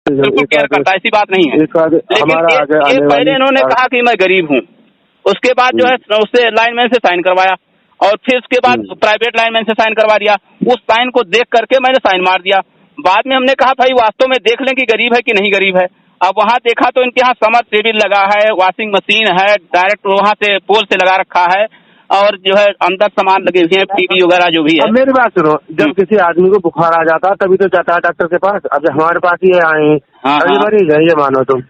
बिल्कुल केयर करता है, ऐसी बात नहीं है। लेकिन ये पहले इन्होंने कहा कि मैं गरीब हूँ, उसके बाद जो है उससे लाइनमैन से साइन करवाया और फिर उसके बाद प्राइवेट लाइनमैन से साइन करवा दिया। उस साइन को देख करके मैंने साइन मार दिया। बाद में हमने कहा भाई वास्तव में देख लें कि गरीब है कि नहीं गरीब है। अब वहाँ देखा तो इनके यहाँ समर सेबिल लगा है, वॉशिंग मशीन है, डायरेक्ट वहाँ से पोल से लगा रखा है और जो है अंदर सामान लगे हुए हैं, टीवी वगैरह जो भी है। अब मेरी बात सुनो, जब किसी आदमी को बुखार आ जाता तभी तो जाता है डॉक्टर के पास। अब हमारे पास ये आए हैं, अभी मरीज है, ये मानो तुम,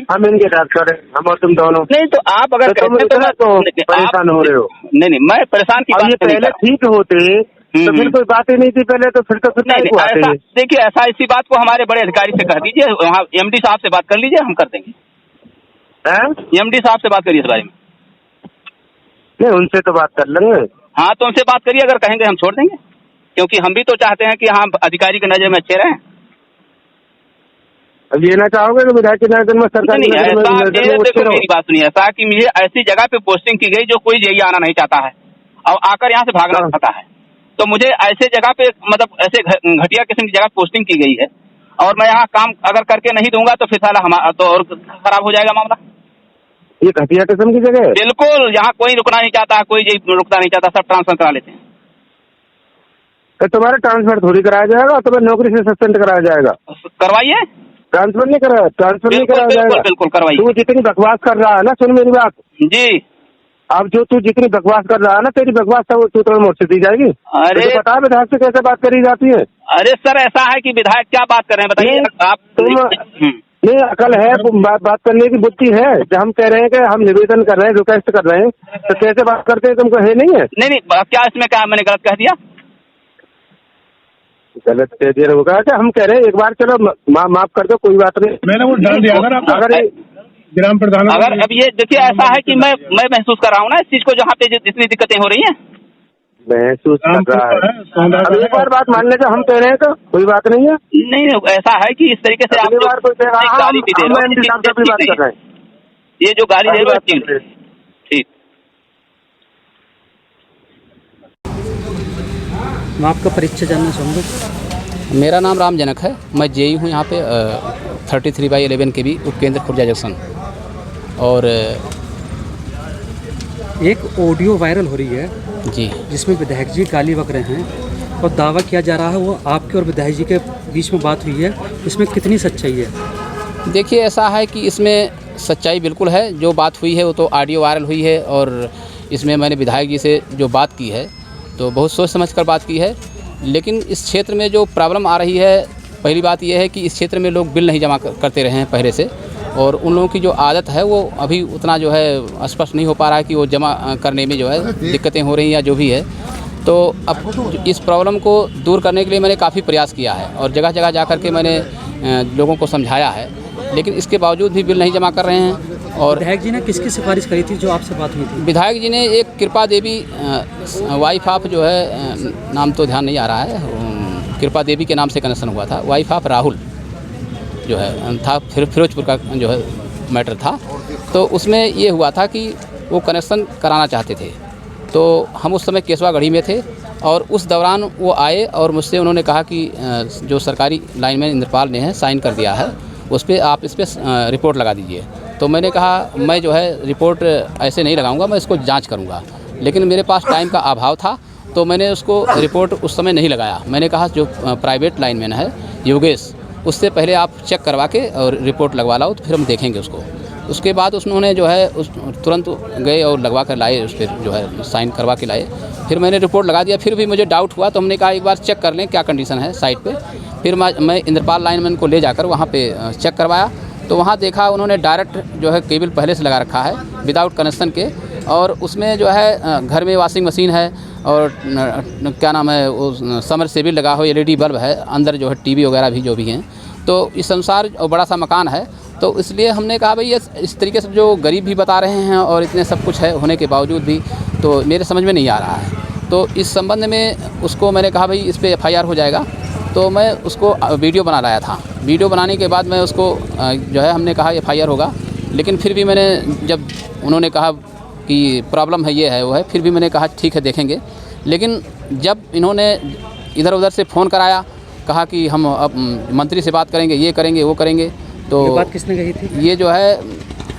हम इनके डॉक्टर हैं, हम और तुम दोनों। नहीं तो आप अगर तुम इतना तो परेशान हो रहे हो। नहीं, मैं परेशान की बात पहले ठीक होते तो फिर कोई बात ही नहीं थी पहले, तो फिर ऐसा देखिए, ऐसा इसी बात को हमारे बड़े अधिकारी से कह दीजिए, वहाँ एमडी साहब से बात कर लीजिए, हम कर देंगे। एमडी साहब से बात करिए इस बारे में। नहीं, उनसे तो बात कर लेंगे। हाँ, तो उनसे बात करिए, अगर कहेंगे हम छोड़ देंगे, क्योंकि हम भी तो चाहते हैं कि हाँ अधिकारी की नजर में अच्छे रहें। अब ये ना चाहोगे तो विधायक की नजर में सरकार नहीं, ऐसा देखो मेरी बात सुनिए, ऐसा कि मुझे ऐसी जगह पे पोस्टिंग की गई जो कोई यही आना नहीं चाहता है और आकर यहाँ से भागना चाहता है, तो मुझे ऐसे जगह पे मतलब ऐसे घटिया किस्म की जगह पोस्टिंग की गई है और मैं यहाँ काम अगर करके नहीं दूंगा तो फिर साला हमारा तो और खराब हो जाएगा मामला। ये घटिया किस्म की जगह है? बिल्कुल, यहाँ कोई रुकना नहीं चाहता, कोई रुकना नहीं चाहता, सब ट्रांसफर करा लेते हैं। तो तुम्हारा ट्रांसफर थोड़ी कराया जाएगा, तुम्हें नौकरी से सस्पेंड कराया जाएगा। करवाइए, ट्रांसफर नहीं कराया जाएगा। बिल्कुल करवाइए। तू जितनी बकवास कर रहा है ना, सुन मेरी बात जी, अब जो तू जितनी बकवास कर रहा है ना, तेरी बकवास तू तो मोर्च से दी जाएगी। अरे तो पता है विधायक से कैसे बात करी जाती है? अरे सर, ऐसा है कि विधायक क्या बात कर रहे हैं बताइए आप। तुम नहीं, अकल है, बात करने की बुद्धि है। जब हम कह रहे हैं कि हम निवेदन कर रहे हैं, रिक्वेस्ट कर रहे हैं, तो कैसे बात करते हैं? तुमको है नहीं है? नहीं, क्या इसमें क्या मैंने गलत कह दिया? गलत कह दिया होगा। अच्छा, हम कह रहे हैं एक बार चलो माफ कर दो, कोई बात नहीं। मैंने वो डाल दिया अगर ग्राम प्रधान। अगर अब ये देखिए, ऐसा है कि मैं महसूस कर रहा हूँ ना इस चीज को, जहाँ पे जितनी दिक्कतें हो रही हैं महसूस कर रहा है। अब एक बार बात मान लेते हम कह रहे हैं तो कोई बात नहीं है। नहीं, ऐसा है कि इस तरीके से आप गाली भी दे रहे हो, ये जो गाली दे रहे हो ठीक। मैं आपका परिचय जानना चाहूँगा। मेरा नाम राम जनक है, मैं जेई हूँ यहाँ पे 33/11 के भी उपकेंद्र खुर्जा जंक्शन। और एक ऑडियो वायरल हो रही है जी, जिसमें विधायक जी गाली बक रहे हैं और दावा किया जा रहा है वो आपके और विधायक जी के बीच में बात हुई है, इसमें कितनी सच्चाई है? देखिए, ऐसा है कि इसमें सच्चाई बिल्कुल है। जो बात हुई है वो तो ऑडियो वायरल हुई है और इसमें मैंने विधायक जी से जो बात की है तो बहुत सोच समझ कर बात की है। लेकिन इस क्षेत्र में जो प्रॉब्लम आ रही है, पहली बात यह है कि इस क्षेत्र में लोग बिल नहीं जमा करते रहे हैं पहले से, और उन लोगों की जो आदत है वो अभी उतना जो है स्पष्ट नहीं हो पा रहा है कि वो जमा करने में जो है दिक्कतें हो रही हैं या जो भी है। तो अब इस प्रॉब्लम को दूर करने के लिए मैंने काफ़ी प्रयास किया है और जगह जगह जा कर के मैंने लोगों को समझाया है, लेकिन इसके बावजूद भी बिल नहीं जमा कर रहे हैं। और विधायक जी ने किसकी सिफारिश करी थी जो आपसे बात हुई थी? विधायक जी ने एक कृपा देवी वाइफ ऑफ जो है, नाम तो ध्यान नहीं आ रहा है, कृपा देवी के नाम से कनेक्शन हुआ था, वाइफ ऑफ राहुल जो है था, फिरोजपुर का जो है मैटर था। तो उसमें ये हुआ था कि वो कनेक्शन कराना चाहते थे, तो हम उस समय केसवा गढ़ी में थे और उस दौरान वो आए और मुझसे उन्होंने कहा कि जो सरकारी लाइनमैन इंद्रपाल ने है साइन कर दिया है, उस पर आप इस पर रिपोर्ट लगा दीजिए। तो मैंने कहा मैं जो है रिपोर्ट ऐसे नहीं लगाऊंगा, मैं इसको जांच करूंगा। लेकिन मेरे पास टाइम का अभाव था तो मैंने उसको रिपोर्ट उस समय नहीं लगाया। मैंने कहा जो प्राइवेट लाइनमैन है योगेश, उससे पहले आप चेक करवा के और रिपोर्ट लगवा लाओ तो फिर हम देखेंगे उसको। उसके बाद उन्होंने जो है तुरंत गए और लगवा कर लाए, उस पर जो है साइन करवा के लाए। फिर मैंने रिपोर्ट लगा दिया। फिर भी मुझे डाउट हुआ तो हमने कहा एक बार चेक कर लें क्या कंडीशन है साइट पे। फिर मैं इंद्रपाल लाइनमैन को ले जाकर वहाँ पे चेक करवाया तो वहाँ देखा उन्होंने डायरेक्ट जो है केबल पहले से लगा रखा है विदाउट कनेक्शन के, और उसमें जो है घर में वॉशिंग मशीन है और क्या नाम है वो समर सेबिल लगा हो, LED बल्ब है, अंदर जो है टीवी वगैरह भी जो भी हैं। तो इस संसार और बड़ा सा मकान है, तो इसलिए हमने कहा भाई ये इस तरीके से जो गरीब भी बता रहे हैं और इतने सब कुछ है होने के बावजूद भी तो मेरे समझ में नहीं आ रहा है। तो इस संबंध में उसको मैंने कहा भाई इस पर FIR हो जाएगा। तो मैं उसको वीडियो बना लाया था। वीडियो बनाने के बाद मैं उसको जो है हमने कहा FIR होगा, लेकिन फिर भी मैंने जब उन्होंने कहा कि प्रॉब्लम है ये है वो है, फिर भी मैंने कहा ठीक है देखेंगे। लेकिन जब इन्होंने इधर उधर से फ़ोन कराया कहा कि हम अब मंत्री से बात करेंगे, ये करेंगे, वो करेंगे। तो ये बात किसने कही थी? ये जो है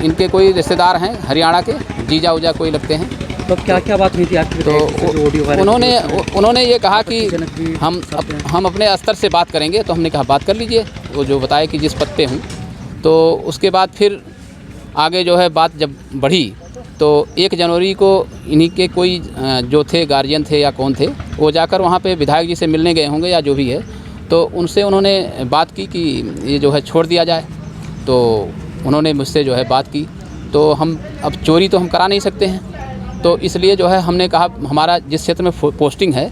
इनके कोई रिश्तेदार हैं हरियाणा के, जीजा उजा कोई लगते हैं। तो क्या बात हुई थी आपकी? तो उन्होंने ये कहा कि हम अपने स्तर से बात करेंगे। तो हमने कहा बात कर लीजिए, वो जो बताया कि जिस पद पे हूँ। तो उसके बाद फिर आगे जो है बात जब बढ़ी तो 1 जनवरी को इन्हीं के कोई जो थे गार्जियन थे या कौन थे, वो जाकर वहाँ पे विधायक जी से मिलने गए होंगे या जो भी है। तो उनसे उन्होंने बात की कि ये जो है छोड़ दिया जाए। तो उन्होंने मुझसे जो है बात की। तो हम अब चोरी तो हम करा नहीं सकते हैं, तो इसलिए जो है हमने कहा हमारा जिस क्षेत्र में पोस्टिंग है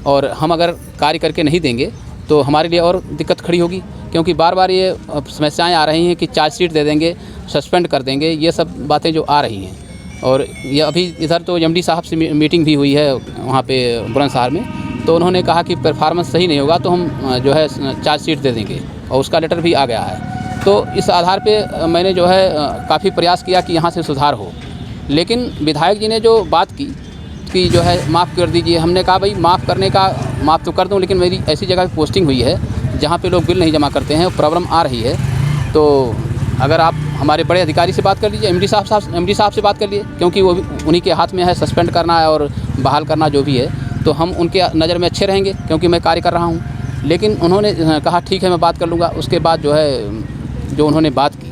और हम अगर कार्य करके नहीं देंगे तो हमारे लिए और दिक्कत खड़ी होगी, क्योंकि बार बार ये समस्याएं आ रही हैं कि चार्जशीट दे देंगे, सस्पेंड कर देंगे, ये सब बातें जो आ रही हैं। और ये अभी इधर तो एमडी साहब से मीटिंग भी हुई है वहाँ पे बुलंदशहर में। तो उन्होंने कहा कि परफॉर्मेंस सही नहीं होगा तो हम जो है चार्जशीट दे देंगे, और उसका लेटर भी आ गया है। तो इस आधार पे मैंने जो है काफ़ी प्रयास किया कि यहाँ से सुधार हो। लेकिन विधायक जी ने जो बात की कि जो है माफ़ कर दीजिए, हमने कहा भाई माफ़ तो कर दूं, लेकिन मेरी ऐसी जगह पे पोस्टिंग हुई है जहाँ पे लोग बिल नहीं जमा करते हैं, प्रॉब्लम आ रही है। तो अगर आप हमारे बड़े अधिकारी से बात कर लीजिए, एमडी साहब से बात कर लिए, क्योंकि वो उन्हीं के हाथ में है सस्पेंड करना है और बहाल करना जो भी है। तो हम उनके नज़र में अच्छे रहेंगे क्योंकि मैं कार्य कर रहा हूँ। लेकिन उन्होंने कहा ठीक है मैं बात कर लूँगा। उसके बाद जो है जो उन्होंने बात की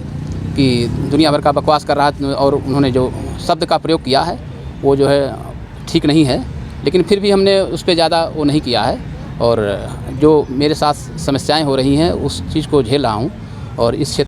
कि दुनिया भर का बकवास कर रहा है, और उन्होंने जो शब्द का प्रयोग किया है वो जो है ठीक नहीं है। लेकिन फिर भी हमने उस पर ज़्यादा वो नहीं किया है, और जो मेरे साथ समस्याएं हो रही हैं उस चीज़ को झेल रहा हूं। और इस क्षेत्र